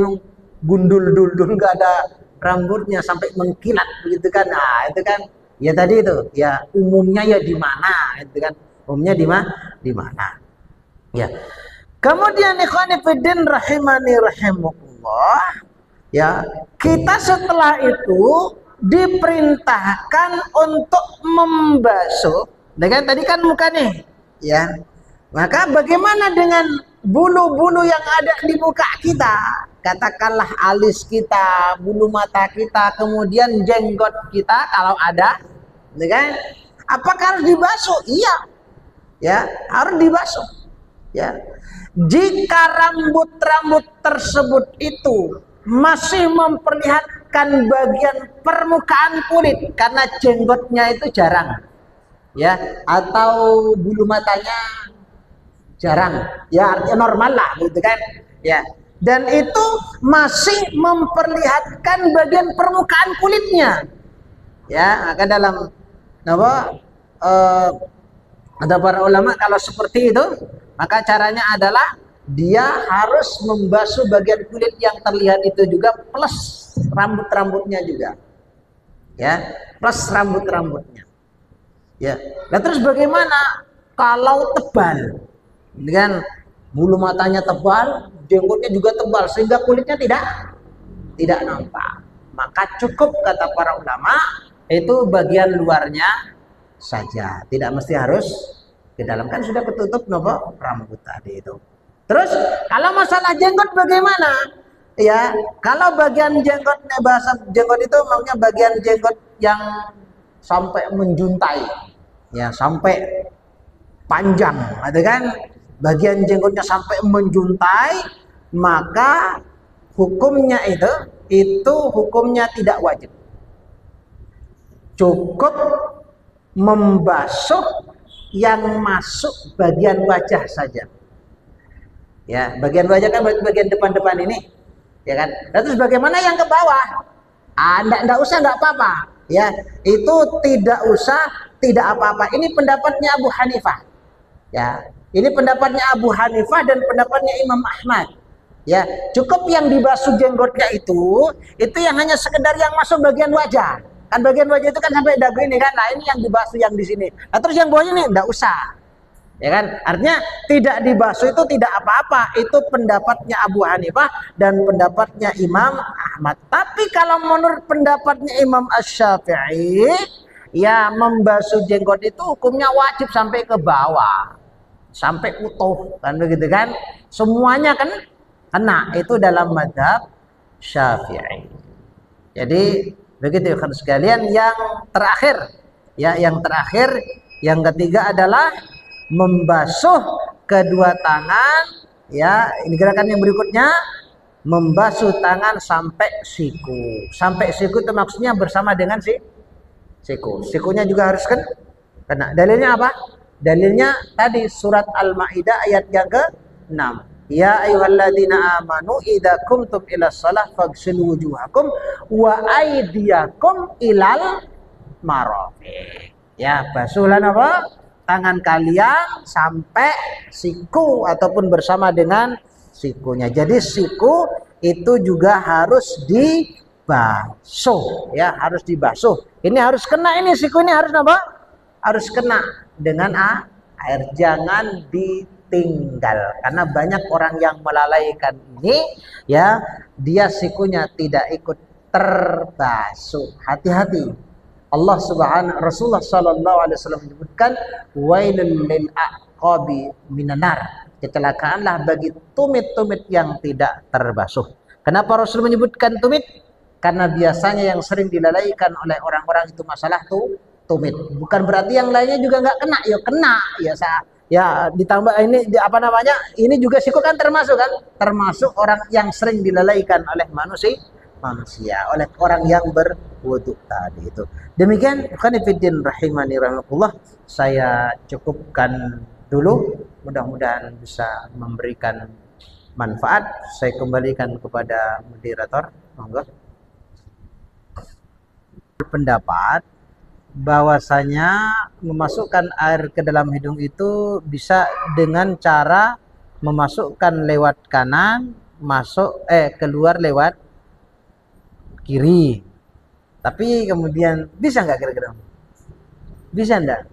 gundul nggak ada rambutnya sampai mengkilat begitu kan, nah itu kan ya tadi itu ya umumnya ya di mana, itu kan umumnya di mana. Ya. Kemudian ikhwani fiddin rahimani rahimakumullah, ya kita setelah itu diperintahkan untuk membasuh, dengan tadi kan muka nih, ya. Maka bagaimana dengan bulu-bulu yang ada di muka kita? Katakanlah alis kita, bulu mata kita, kemudian jenggot kita kalau ada, kan? Apakah harus dibasuh? Iya, ya harus dibasuh. Ya, jika rambut-rambut tersebut itu masih memperlihatkan bagian permukaan kulit karena jenggotnya itu jarang, ya, atau bulu matanya jarang, ya artinya normal lah, gitu kan, ya. Dan itu masih memperlihatkan bagian permukaan kulitnya, ya. Maka dalam ada para ulama kalau seperti itu, maka caranya adalah dia harus membasuh bagian kulit yang terlihat itu juga plus rambut-rambutnya juga, ya, plus rambut-rambutnya, ya. Nah terus bagaimana kalau tebal? Dengan bulu matanya tebal, jenggotnya juga tebal sehingga kulitnya tidak nampak. Maka cukup kata para ulama itu bagian luarnya saja, tidak mesti harus ke dalam, kan sudah ketutup rambut tadi itu. Terus kalau masalah jenggot bagaimana? Ya, kalau bagian jenggotnya, bahasa jenggot itu maksudnya bagian jenggot yang sampai menjuntai, ya sampai panjang, ada kan? Bagian jenggotnya sampai menjuntai, maka hukumnya itu hukumnya tidak wajib. Cukup membasuh yang masuk bagian wajah saja. Ya, bagian wajah kan bagian depan-depan ini, ya kan? Terus bagaimana yang ke bawah? Enggak usah, enggak apa-apa. Ya, itu tidak usah, tidak apa-apa. Ini pendapatnya Abu Hanifah. Ya, ini pendapatnya Abu Hanifah dan pendapatnya Imam Ahmad. Ya, cukup yang dibasuh jenggotnya itu yang hanya sekedar yang masuk bagian wajah. Kan bagian wajah itu kan sampai dagu ini kan. Nah, ini yang dibasuh yang di sini. Nah, terus yang bawahnya ini enggak usah. Ya kan? Artinya tidak dibasuh itu tidak apa-apa. Itu pendapatnya Abu Hanifah dan pendapatnya Imam Ahmad. Tapi kalau menurut pendapatnya Imam Asy-Syafi'i, ya membasuh jenggot itu hukumnya wajib sampai ke bawah. Sampai utuh, kan begitu kan? Semuanya kan kena, itu dalam mazhab Syafi'i. Jadi begitu kan sekalian. Yang terakhir, ya yang terakhir, yang ketiga adalah membasuh kedua tangan, ya. Ini gerakan yang berikutnya, membasuh tangan sampai siku. Sampai siku itu maksudnya bersama dengan siku. Sikunya juga harus kena. Dalilnya apa? Dalilnya tadi surat Al-Maidah ayat yang ke-6. Ya ayyuhalladzina amanu idza qumtum ilas shalah faghsilu wujuhakum wa aydiyakum ilal marafiq. Ya, basuhlah apa? Tangan kalian sampai siku ataupun bersama dengan sikunya. Jadi siku itu juga harus dibasuh, ya, harus dibasuh. Ini harus kena, ini siku ini harus apa? Harus kena dengan air, jangan ditinggal, karena banyak orang yang melalaikan ini, ya, dia sikunya tidak ikut terbasuh. Hati-hati. Rasulullah sallallahu alaihi wasallam menyebutkan wailul lil aqabi minan nar. Kecelakaanlah bagi tumit-tumit yang tidak terbasuh. Kenapa Rasul menyebutkan tumit? Karena biasanya yang sering dilalaikan oleh orang-orang itu masalah tumit. Bukan berarti yang lainnya juga nggak kena, ya kena, ya ditambah ini apa namanya? Ini juga siku kan termasuk orang yang sering dilalaikan oleh manusia, oleh orang yang berwudu tadi itu. Demikian khonifiddin rahimani rahimakumullah, saya cukupkan dulu, mudah-mudahan bisa memberikan manfaat. Saya kembalikan kepada moderator, monggo. Pendapat bahwasanya memasukkan air ke dalam hidung itu bisa dengan cara memasukkan lewat kanan, keluar lewat kiri. Tapi kemudian bisa nggak kira-kira? Bisa enggak?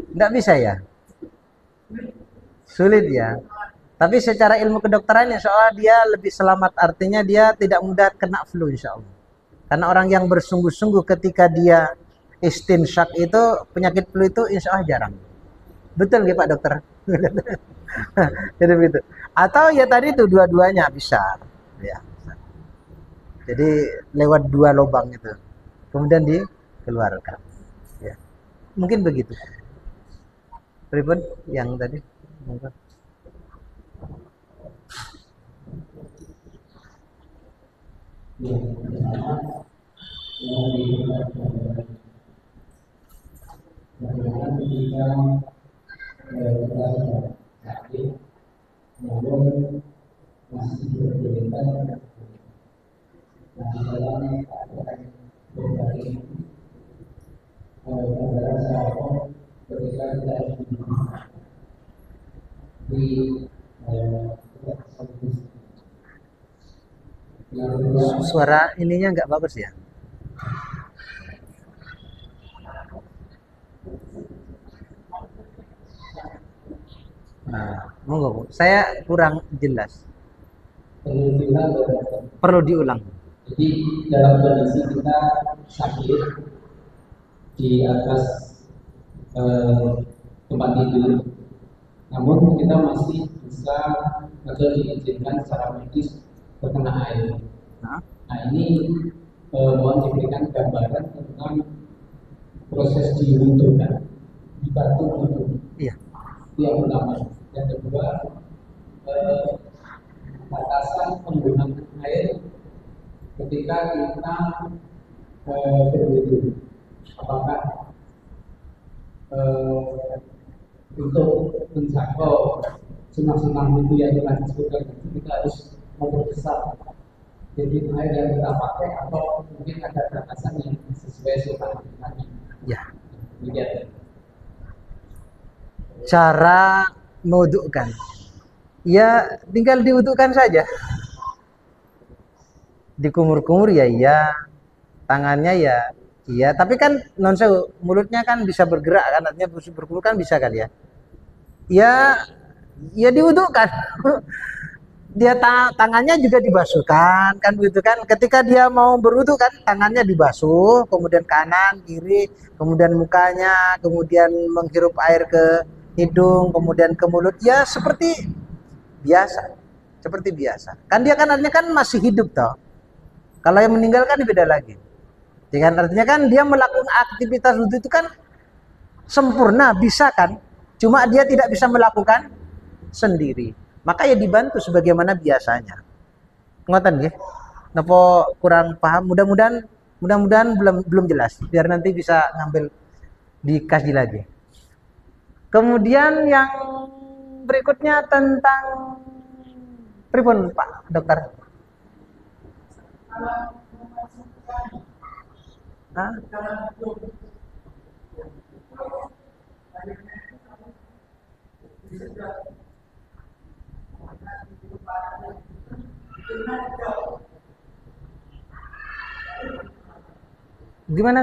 Enggak bisa ya? Sulit ya. Tapi secara ilmu kedokteran insya Allah dia lebih selamat. Artinya dia tidak mudah kena flu insya Allah. Karena orang yang bersungguh-sungguh ketika dia istinsyak itu, penyakit flu itu insya Allah jarang. Betul nggak Pak Dokter? Jadi begitu. Atau ya tadi itu dua-duanya bisa. Ya. Jadi lewat dua lubang itu. Kemudian dikeluarkan. Ya. Mungkin begitu. Pripun yang tadi? Monggo. Bagaimana ketika kita sakit, namun masih berkeringat, nah dalam berbagai negara sahabat ketika kita di Suara ininya nggak bagus ya? Nah, monggo Bu. Saya kurang jelas. Perlu diulang. Jadi dalam kondisi kita sakit di atas tempat tidur, namun kita masih bisa atau diizinkan secara medis terkena air. Nah ini mohon diberikan gambaran tentang proses diwudhukan di batu wudhu. Iya. Itu yang pertama. Yang kedua, batasan penggunaan air ketika kita berwudhu. Apakah untuk menjangkau sunah-sunah wudhu yang telah disebutkan kita harus memperbesar jadi air yang kita pakai atau mungkin ada batasan yang sesuai sunah tadi. Ya. Demikian. Cara mewudhukan. Ya, tinggal diwudhukan saja. Dikumur-kumur ya iya, tangannya ya iya, tapi kan mulutnya kan bisa bergerak kan, artinya berkumur kan bisa kan ya. Ya diwudhukan. Dia tangannya juga dibasuhkan kan begitu kan, ketika dia mau berwudhu kan tangannya dibasuh, kemudian kanan kiri, kemudian mukanya, kemudian menghirup air ke hidung, kemudian ke mulut, ya seperti biasa kan, dia kan artinya kan masih hidup toh. Kalau yang meninggal kan beda lagi ya kan, artinya kan dia melakukan aktivitas wudhu itu kan sempurna bisa kan, cuma dia tidak bisa melakukan sendiri, maka ya dibantu sebagaimana biasanya. Ngoten nggih. Napa kurang paham? Mudah-mudahan belum jelas. Biar nanti bisa ngambil dikaji lagi. Kemudian yang berikutnya tentang pripun Pak Dokter? Hah? Gimana?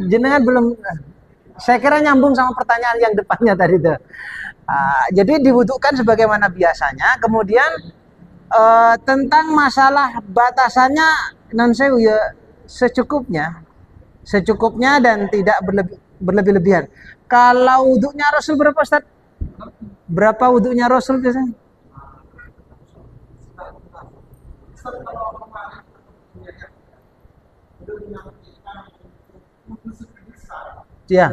Jenengan belum. Saya kira nyambung sama pertanyaan yang depannya tadi tuh. Jadi dibutuhkan sebagaimana biasanya. Kemudian tentang masalah batasannya non sewu ya secukupnya dan tidak berlebih-lebihan. Kalau wudhunya Rasul berapa Ustaz? Berapa wudhunya Rasul biasanya? Ya,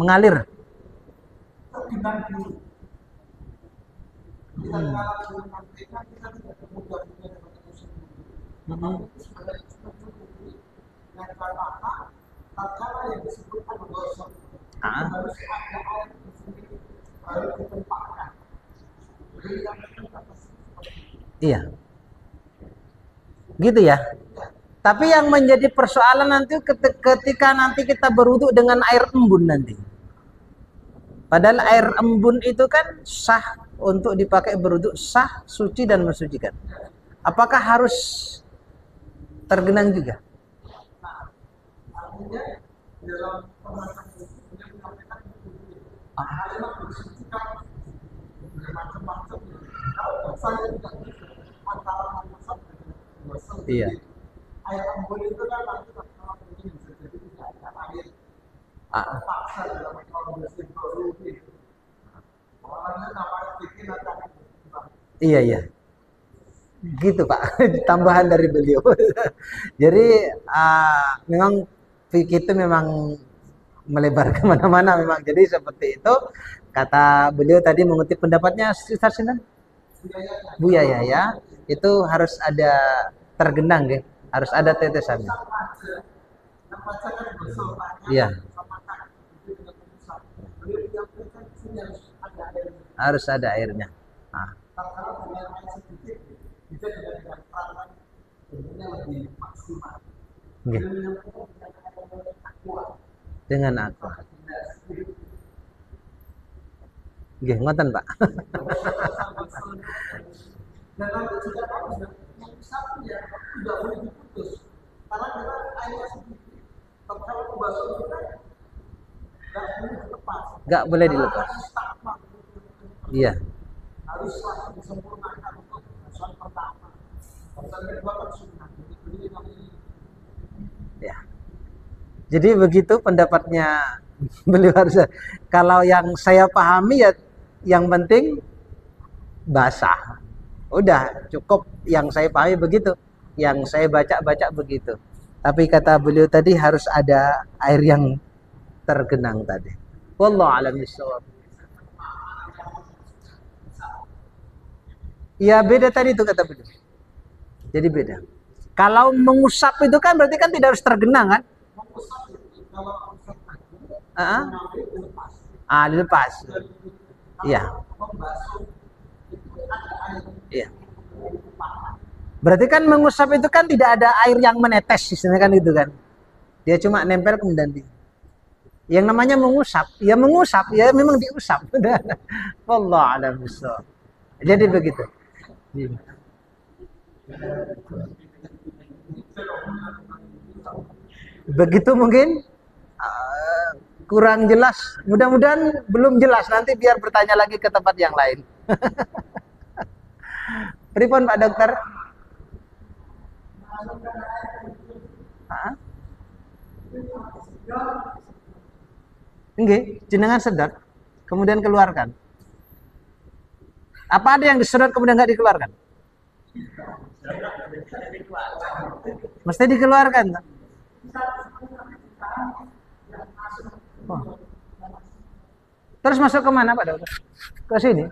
mengalir. Iya. Gitu ya. Tapi yang menjadi persoalan nanti ketika nanti kita berwudu dengan air embun nanti. Padahal air embun itu kan sah untuk dipakai berwudu, sah, suci dan mensucikan. Apakah harus tergenang juga? Iya. Ah, iya iya. Gitu Pak, tambahan dari beliau. Jadi memang fikih itu memang melebar kemana-mana memang. Jadi seperti itu kata beliau tadi mengutip pendapatnya Ustaz Sinan Buya ya, itu harus ada tergenang ya, harus ada tetesannya. Iya, harus ada airnya. Nah, nggih. Dengan aqua. Nggih, ngoten Pak. Nggak boleh dilepas. Iya. Ya. Jadi begitu pendapatnya beliau harus. Kalau yang saya pahami ya yang penting basah. Udah cukup yang saya pahami begitu. Yang saya baca-baca begitu. Tapi kata beliau tadi harus ada air yang tergenang tadi. Wallahu a'lam bishawab. Ya beda tadi itu kata beliau. Jadi beda. Kalau mengusap itu kan berarti kan tidak harus tergenang kan? Dilepas. Iya. Iya. Berarti kan mengusap itu kan tidak ada air yang menetes istilahnya kan gitu kan. Dia cuma nempel kemudian yang namanya mengusap ya memang diusap. Wallahu a'lam bishawab. Jadi begitu. Begitu mungkin kurang jelas. Mudah-mudahan belum jelas. Nanti biar bertanya lagi ke tempat yang lain. Pripun Pak Dokter? Nggih, jenengan sedot, kemudian keluarkan. Apa ada yang disedot kemudian nggak dikeluarkan? Mesti dikeluarkan. Oh. Terus masuk ke mana Pak Dokter? Ke sini.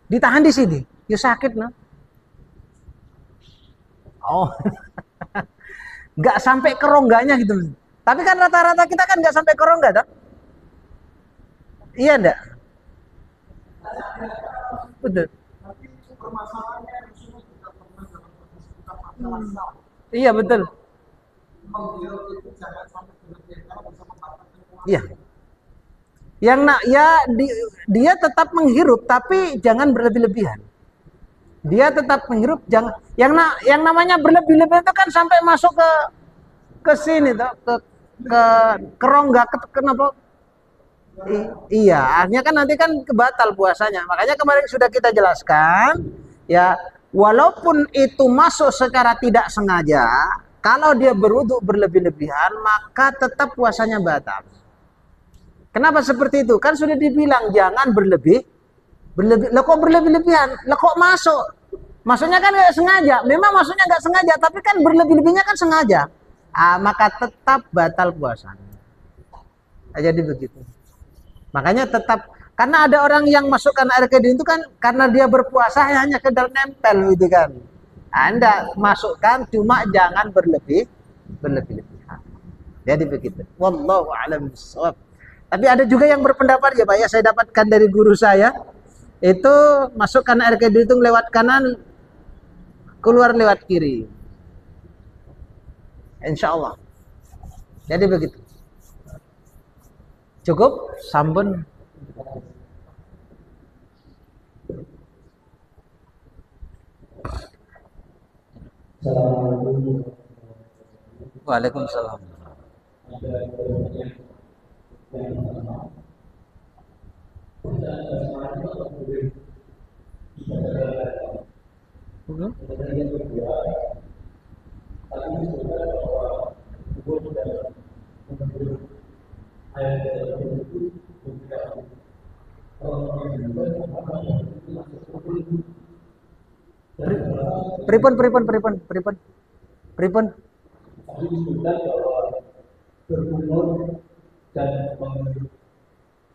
Ditahan di sini. Ya sakit no. Oh. Nggak sampai ke rongganya gitu. Tapi kan rata-rata kita kan nggak sampai ke rongga, toh? Iya enggak? Betul. Iya betul. Iya. Yang dia tetap menghirup tapi jangan berlebih-lebihan. Dia tetap menghirup jangan yang namanya berlebih-lebihan itu kan sampai masuk ke sini toh, ke rongga kenapa? Iya, akhirnya kan nanti kan kebatal puasanya. Makanya kemarin sudah kita jelaskan ya, walaupun itu masuk secara tidak sengaja, kalau dia berwudu berlebih-lebihan maka tetap puasanya batal. Kenapa seperti itu? Kan sudah dibilang jangan berlebih. Lah kok berlebih-lebihan? Lah kok masuk? Maksudnya kan nggak sengaja. Memang maksudnya nggak sengaja, tapi kan berlebih-lebihnya kan sengaja. Maka tetap batal puasanya. Jadi begitu. Makanya tetap, karena ada orang yang masukkan air ke itu kan karena dia berpuasa hanya sekedar nempel gitu kan. Anda masukkan cuma jangan berlebihan. Jadi begitu. Wallahu a'lam bishawab. Tapi ada juga yang berpendapat ya Pak ya, saya dapatkan dari guru saya, itu masukkan air ke hidung lewat kanan, keluar lewat kiri. Insya Allah. Jadi begitu. Cukup, sampun. Waalaikumsalam. Pripun. Berumur dan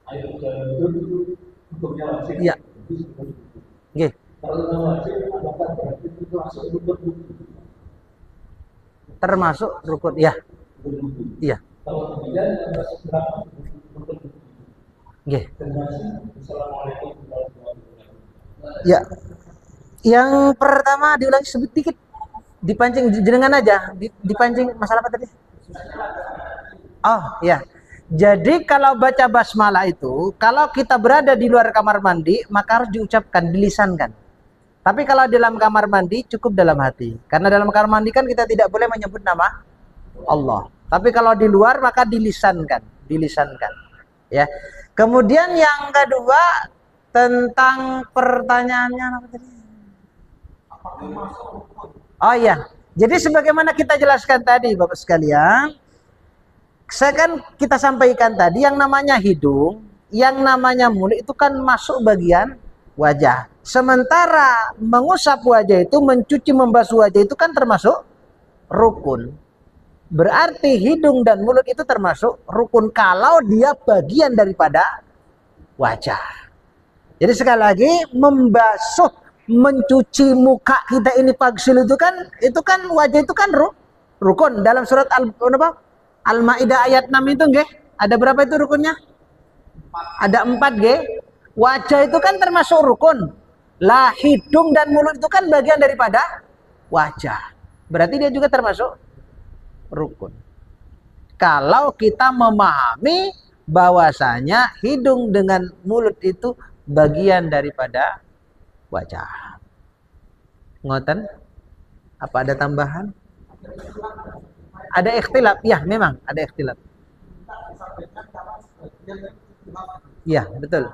air itu hukumnya wajib. Iya. Nggih. Kalau wajib, apakah berarti itu masuk rukun? Termasuk rukun, ya. Iya. Kalau kemudian termasuk berapa rukun? Nggih. Assalamualaikum warahmatullahi wabarakatuh. Ya. Yang pertama diulangi sedikit. Dipancing jenengan aja, dipancing masalah apa tadi? Oh, ya. Jadi kalau baca basmalah itu, kalau kita berada di luar kamar mandi, maka harus diucapkan, dilisankan. Tapi kalau dalam kamar mandi, cukup dalam hati. Karena dalam kamar mandi kan kita tidak boleh menyebut nama Allah. Tapi kalau di luar, maka dilisankan. Ya. Kemudian yang kedua, tentang pertanyaannya apa tadi? Oh iya. Jadi sebagaimana kita jelaskan tadi, Bapak sekalian, kita sampaikan tadi yang namanya hidung, yang namanya mulut itu kan masuk bagian wajah. Sementara mengusap wajah itu, mencuci membasuh wajah itu kan termasuk rukun. Berarti hidung dan mulut itu termasuk rukun kalau dia bagian daripada wajah. Jadi sekali lagi, membasuh, mencuci muka kita ini pagsil itu kan wajah itu kan rukun. Dalam surat Al-Maidah ayat 6 itu nggih, ada berapa itu rukunnya? Ada 4 nggih. Wajah itu kan termasuk rukun. Lah hidung dan mulut itu kan bagian daripada wajah. Berarti dia juga termasuk rukun. Kalau kita memahami bahwasanya hidung dengan mulut itu bagian daripada wajah. Ngoten? Apa ada tambahan? Ada ikhtilaf? Ya, memang ada ikhtilaf. Ya, betul.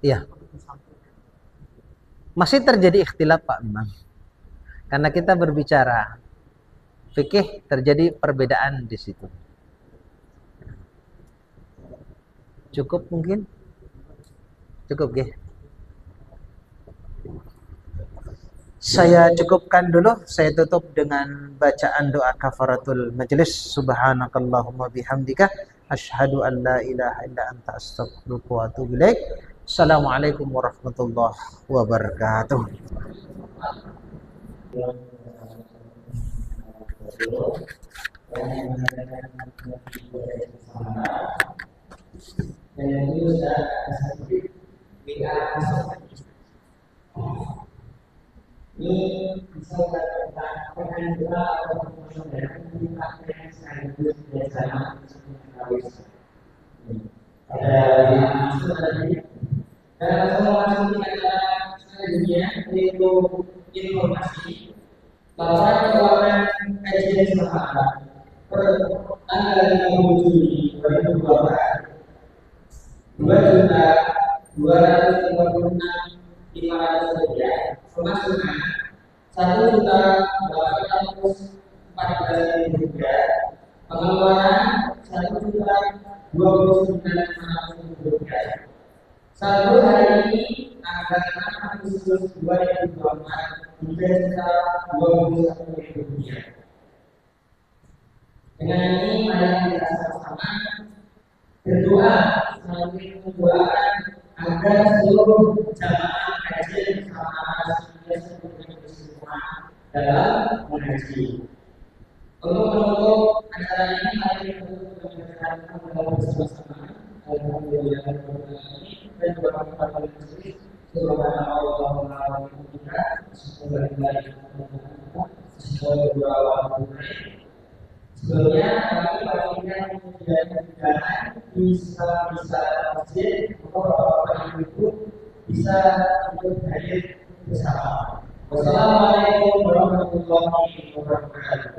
Iya. Masih terjadi ikhtilaf Pak memang. Karena kita berbicara fikih, terjadi perbedaan di situ. Cukup mungkin? Cukup nggih. Saya cukupkan dulu, saya tutup dengan bacaan doa kafaratul majlis. Subhanakallahumma bihamdika asyhadu an la ilaha illa anta astaghfiruka wa atubu ilaik. Assalamualaikum warahmatullahi wabarakatuh. Ini bisa kita lakukan juga atau saudara menggunakan sekaligus bersama ada yang masuk tadi dalam semua kita selanjutnya yaitu informasi laporan keuangan kajian semata per tanggal 30 Juli 2024 2.256.500 pemasukan 1.814.000 pengeluaran 1.029.500 saldo hari ini tanggal 6 Agustus 2024 Rp3.021.000. Dengan ini mari kita sama-sama berdoa sambil mendoakan agar seluruh jamaah kajian bersama semuanya bersemangat dalam mengaji. Untuk menutup acara ini, mari kita tutup bersama-sama. Alhamdulillah ini dan doa kepada majelis. Subhanallah kita semoga sebelumnya kami bagikan kemudian kegiatan bisa masjid atau bapak ibu bisa ikut hadir bersama. Wassalamualaikum warahmatullahi wabarakatuh.